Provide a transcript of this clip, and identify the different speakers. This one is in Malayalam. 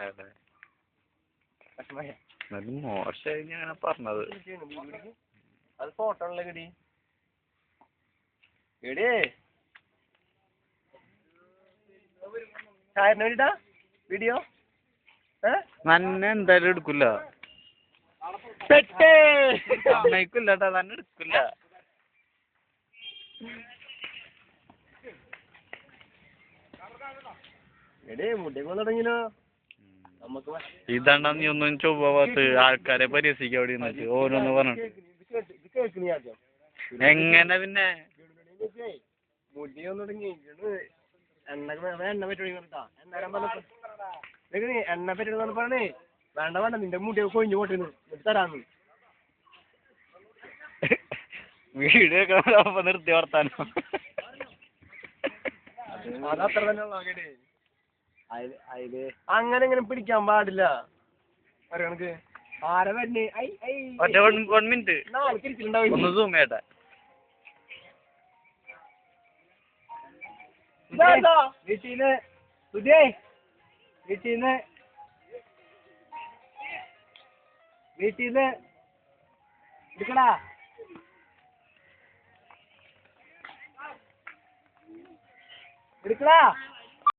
Speaker 1: അതെ മോശമായി ഞാൻ പറഞ്ഞത്.
Speaker 2: അത് ഫോട്ടോ ഉള്ള ഗഡി എടേ ചായറിന് വേണ്ടിട്ടാ വീഡിയോ
Speaker 1: നന്നെ എന്തായാലും എടുക്കില്ല സമ്മതിക്കില്ലട്ടാ തന്നെ എടുക്കില്ല.
Speaker 2: എടേ മുടിയൊക്കെ തുടങ്ങിനോ നമുക്ക്
Speaker 1: ഇതാണ്ടാ നീ ഒന്നും ചൊവ്വാത്ത് ആൾക്കാരെ പരിഹസിക്കുക അവിടെ നിന്നിട്ട് ഓരോന്ന് പറഞ്ഞിട്ട് എങ്ങനെ പിന്നെ
Speaker 2: മുടിയൊന്നും തുടങ്ങി എണ്ണ പറ്റി എണ്ണ പറ്റി പറഞ്ഞേ വേണ്ട വേണ്ട നിന്റെ മുടിയൊക്കെ കൊഴിഞ്ഞു പോട്ടിന്ന് തരാന്ന്
Speaker 1: വീഡിയോ ഒക്കെ നിർത്തി വർത്താനോ
Speaker 2: അതത്ര തന്നെ അങ്ങനെ ഇങ്ങനെ പിടിക്കാൻ പാടില്ല കണക്ക് ആരെ വരണേ
Speaker 1: മിനിറ്റ് ഒന്ന് സൂം ചെയ്യട്ടെ.
Speaker 2: വീട്ടീന്ന് എടുക്കടാ എടുക്കടാ